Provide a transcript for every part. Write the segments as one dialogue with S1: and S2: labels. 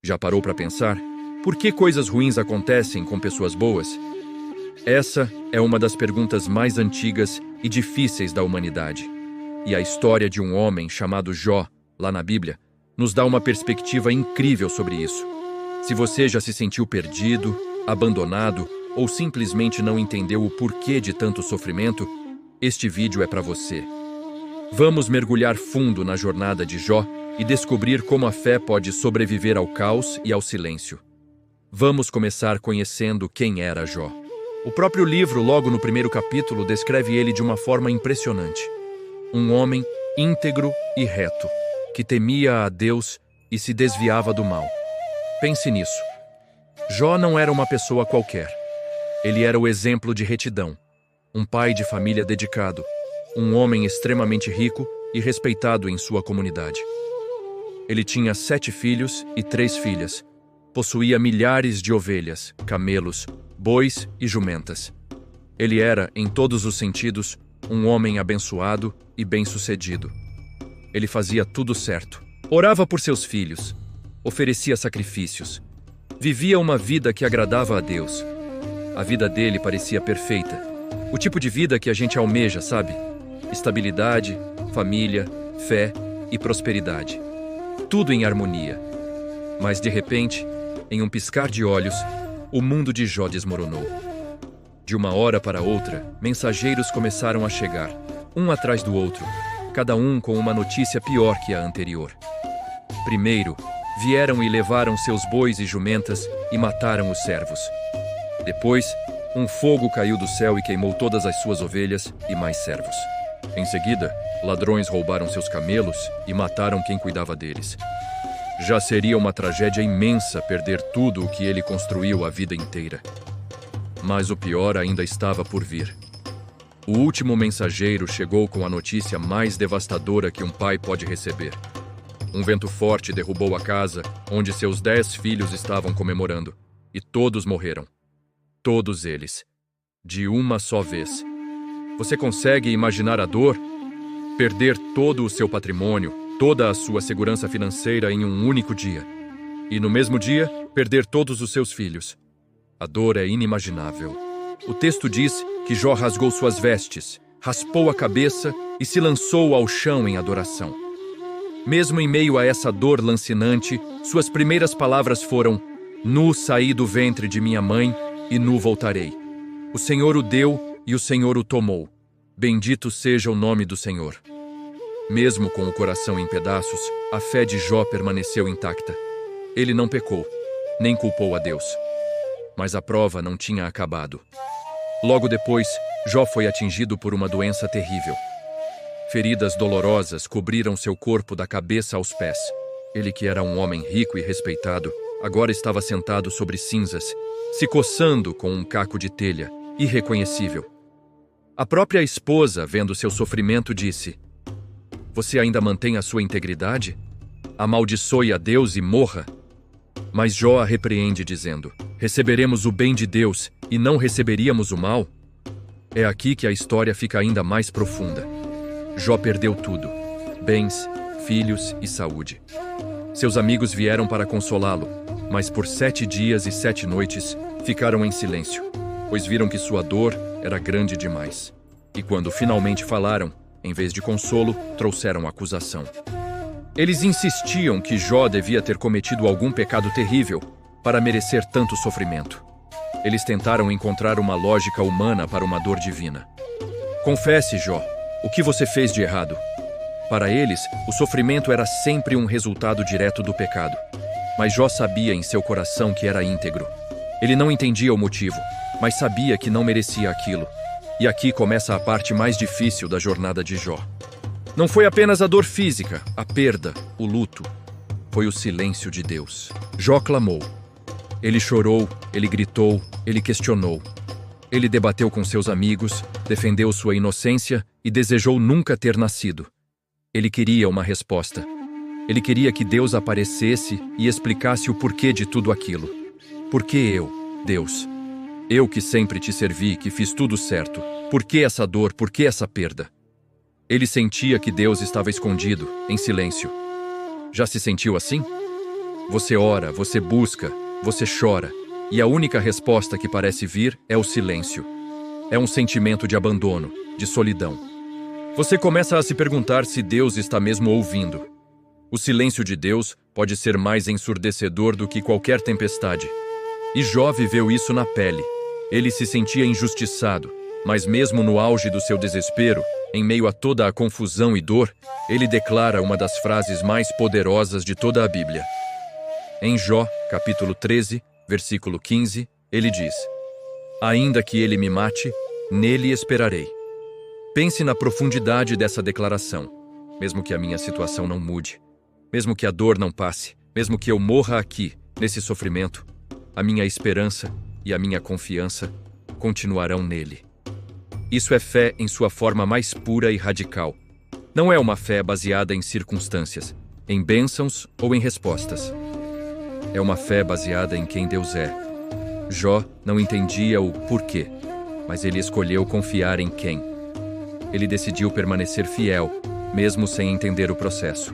S1: Já parou para pensar? Por que coisas ruins acontecem com pessoas boas? Essa é uma das perguntas mais antigas e difíceis da humanidade. E a história de um homem chamado Jó, lá na Bíblia, nos dá uma perspectiva incrível sobre isso. Se você já se sentiu perdido, abandonado ou simplesmente não entendeu o porquê de tanto sofrimento, este vídeo é para você. Vamos mergulhar fundo na jornada de Jó e descobrir como a fé pode sobreviver ao caos e ao silêncio. Vamos começar conhecendo quem era Jó. O próprio livro, logo no primeiro capítulo, descreve ele de uma forma impressionante. Um homem íntegro e reto, que temia a Deus e se desviava do mal. Pense nisso. Jó não era uma pessoa qualquer. Ele era o exemplo de retidão, um pai de família dedicado, um homem extremamente rico e respeitado em sua comunidade. Ele tinha 7 filhos e 3 filhas. Possuía milhares de ovelhas, camelos, bois e jumentas. Ele era, em todos os sentidos, um homem abençoado e bem-sucedido. Ele fazia tudo certo. Orava por seus filhos, oferecia sacrifícios, vivia uma vida que agradava a Deus. A vida dele parecia perfeita. O tipo de vida que a gente almeja, sabe? Estabilidade, família, fé e prosperidade. Tudo em harmonia. Mas, de repente, em um piscar de olhos, o mundo de Jó desmoronou. De uma hora para outra, mensageiros começaram a chegar, um atrás do outro, cada um com uma notícia pior que a anterior. Primeiro, vieram e levaram seus bois e jumentas e mataram os servos. Depois, um fogo caiu do céu e queimou todas as suas ovelhas e mais servos. Em seguida, ladrões roubaram seus camelos e mataram quem cuidava deles. Já seria uma tragédia imensa perder tudo o que ele construiu a vida inteira. Mas o pior ainda estava por vir. O último mensageiro chegou com a notícia mais devastadora que um pai pode receber. Um vento forte derrubou a casa onde seus 10 filhos estavam comemorando, e todos morreram. Todos eles. De uma só vez. Você consegue imaginar a dor? Perder todo o seu patrimônio, toda a sua segurança financeira em um único dia. E no mesmo dia, perder todos os seus filhos. A dor é inimaginável. O texto diz que Jó rasgou suas vestes, raspou a cabeça e se lançou ao chão em adoração. Mesmo em meio a essa dor lancinante, suas primeiras palavras foram: "Nu saí do ventre de minha mãe e nu voltarei. O Senhor o deu e o Senhor o tomou. Bendito seja o nome do Senhor." Mesmo com o coração em pedaços, a fé de Jó permaneceu intacta. Ele não pecou, nem culpou a Deus. Mas a prova não tinha acabado. Logo depois, Jó foi atingido por uma doença terrível. Feridas dolorosas cobriram seu corpo da cabeça aos pés. Ele, que era um homem rico e respeitado, agora estava sentado sobre cinzas, se coçando com um caco de telha, irreconhecível. A própria esposa, vendo seu sofrimento, disse: "Você ainda mantém a sua integridade? Amaldiçoe a Deus e morra." Mas Jó a repreende, dizendo: "Receberemos o bem de Deus e não receberíamos o mal?" É aqui que a história fica ainda mais profunda. Jó perdeu tudo: bens, filhos e saúde. Seus amigos vieram para consolá-lo, mas por 7 dias e 7 noites ficaram em silêncio, pois viram que sua dor era grande demais. E quando finalmente falaram, em vez de consolo, trouxeram acusação. Eles insistiam que Jó devia ter cometido algum pecado terrível para merecer tanto sofrimento. Eles tentaram encontrar uma lógica humana para uma dor divina. "Confesse, Jó, o que você fez de errado?" Para eles, o sofrimento era sempre um resultado direto do pecado. Mas Jó sabia em seu coração que era íntegro. Ele não entendia o motivo, mas sabia que não merecia aquilo. E aqui começa a parte mais difícil da jornada de Jó. Não foi apenas a dor física, a perda, o luto. Foi o silêncio de Deus. Jó clamou. Ele chorou, ele gritou, ele questionou. Ele debateu com seus amigos, defendeu sua inocência e desejou nunca ter nascido. Ele queria uma resposta. Ele queria que Deus aparecesse e explicasse o porquê de tudo aquilo. Por que eu, Deus? Eu que sempre te servi, que fiz tudo certo. Por que essa dor? Por que essa perda? Ele sentia que Deus estava escondido, em silêncio. Já se sentiu assim? Você ora, você busca, você chora, e a única resposta que parece vir é o silêncio. É um sentimento de abandono, de solidão. Você começa a se perguntar se Deus está mesmo ouvindo. O silêncio de Deus pode ser mais ensurdecedor do que qualquer tempestade. E Jó viveu isso na pele. Ele se sentia injustiçado, mas mesmo no auge do seu desespero, em meio a toda a confusão e dor, ele declara uma das frases mais poderosas de toda a Bíblia. Em Jó, capítulo 13, versículo 15, ele diz: "Ainda que ele me mate, nele esperarei." Pense na profundidade dessa declaração. Mesmo que a minha situação não mude, mesmo que a dor não passe, mesmo que eu morra aqui, nesse sofrimento, a minha esperança e a minha confiança continuarão nele. Isso é fé em sua forma mais pura e radical. Não é uma fé baseada em circunstâncias, em bênçãos ou em respostas. É uma fé baseada em quem Deus é. Jó não entendia o porquê, mas ele escolheu confiar em quem. Ele decidiu permanecer fiel, mesmo sem entender o processo.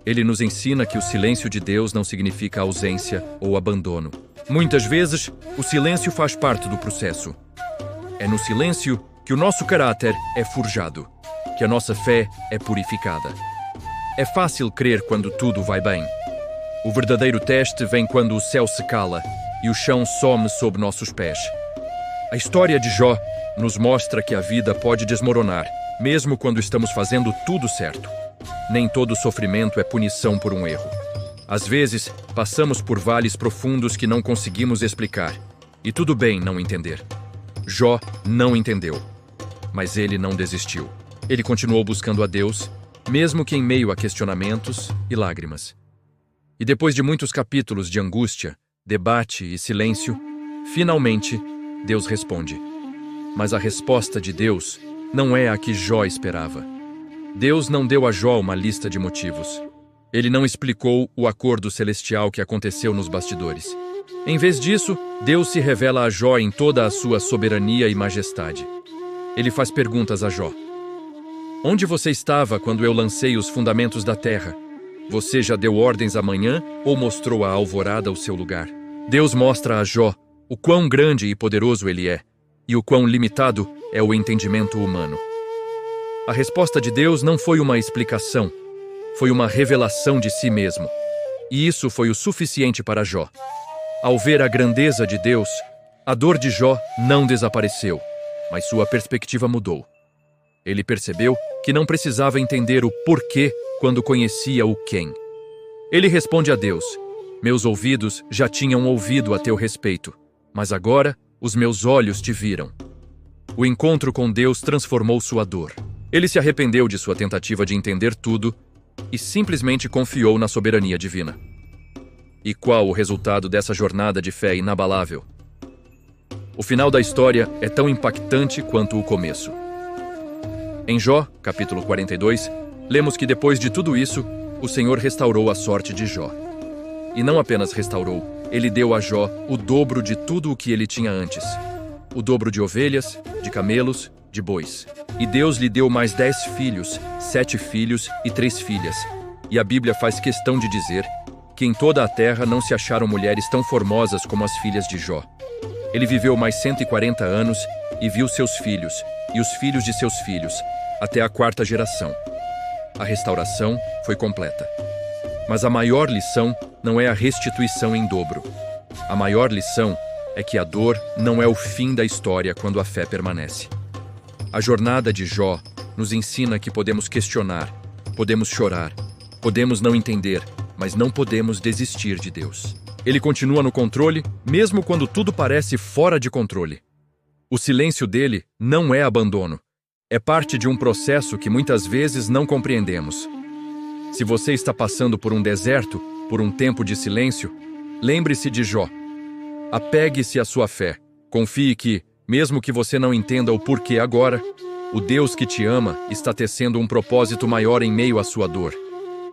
S1: Ele nos ensina que o silêncio de Deus não significa ausência ou abandono. Muitas vezes, o silêncio faz parte do processo. É no silêncio que o nosso caráter é forjado, que a nossa fé é purificada. É fácil crer quando tudo vai bem. O verdadeiro teste vem quando o céu se cala e o chão some sob nossos pés. A história de Jó nos mostra que a vida pode desmoronar, mesmo quando estamos fazendo tudo certo. Nem todo sofrimento é punição por um erro. Às vezes, passamos por vales profundos que não conseguimos explicar. E tudo bem não entender. Jó não entendeu. Mas ele não desistiu. Ele continuou buscando a Deus, mesmo que em meio a questionamentos e lágrimas. E depois de muitos capítulos de angústia, debate e silêncio, finalmente, Deus responde. Mas a resposta de Deus não é a que Jó esperava. Deus não deu a Jó uma lista de motivos. Ele não explicou o acordo celestial que aconteceu nos bastidores. Em vez disso, Deus se revela a Jó em toda a sua soberania e majestade. Ele faz perguntas a Jó. Onde você estava quando eu lancei os fundamentos da terra? Você já deu ordens amanhã ou mostrou à alvorada o seu lugar? Deus mostra a Jó o quão grande e poderoso ele é, e o quão limitado é o entendimento humano. A resposta de Deus não foi uma explicação, foi uma revelação de si mesmo. E isso foi o suficiente para Jó. Ao ver a grandeza de Deus, a dor de Jó não desapareceu, mas sua perspectiva mudou. Ele percebeu que não precisava entender o porquê quando conhecia o quem. Ele responde a Deus: "Meus ouvidos já tinham ouvido a teu respeito, mas agora os meus olhos te viram." O encontro com Deus transformou sua dor. Ele se arrependeu de sua tentativa de entender tudo e simplesmente confiou na soberania divina. E qual o resultado dessa jornada de fé inabalável? O final da história é tão impactante quanto o começo. Em Jó, capítulo 42, lemos que depois de tudo isso, o Senhor restaurou a sorte de Jó. E não apenas restaurou, ele deu a Jó o dobro de tudo o que ele tinha antes. O dobro de ovelhas, de camelos, de bois. E Deus lhe deu mais 10 filhos, 7 filhos e 3 filhas. E a Bíblia faz questão de dizer que em toda a terra não se acharam mulheres tão formosas como as filhas de Jó. Ele viveu mais 140 anos e viu seus filhos, e os filhos de seus filhos, até a 4ª geração. A restauração foi completa. Mas a maior lição não é a restituição em dobro. A maior lição é que a dor não é o fim da história quando a fé permanece. A jornada de Jó nos ensina que podemos questionar, podemos chorar, podemos não entender, mas não podemos desistir de Deus. Ele continua no controle, mesmo quando tudo parece fora de controle. O silêncio dele não é abandono. É parte de um processo que muitas vezes não compreendemos. Se você está passando por um deserto, por um tempo de silêncio, lembre-se de Jó. Apegue-se à sua fé. Confie que, mesmo que você não entenda o porquê agora, o Deus que te ama está tecendo um propósito maior em meio à sua dor.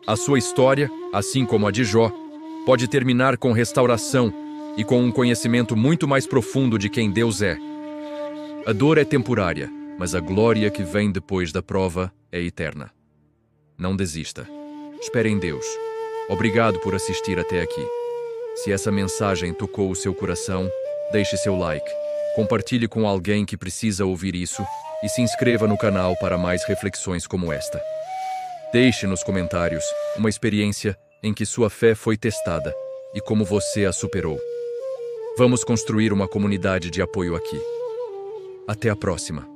S1: A sua história, assim como a de Jó, pode terminar com restauração e com um conhecimento muito mais profundo de quem Deus é. A dor é temporária, mas a glória que vem depois da prova é eterna. Não desista. Espere em Deus. Obrigado por assistir até aqui. Se essa mensagem tocou o seu coração, deixe seu like, compartilhe com alguém que precisa ouvir isso e se inscreva no canal para mais reflexões como esta. Deixe nos comentários uma experiência em que sua fé foi testada e como você a superou. Vamos construir uma comunidade de apoio aqui. Até a próxima!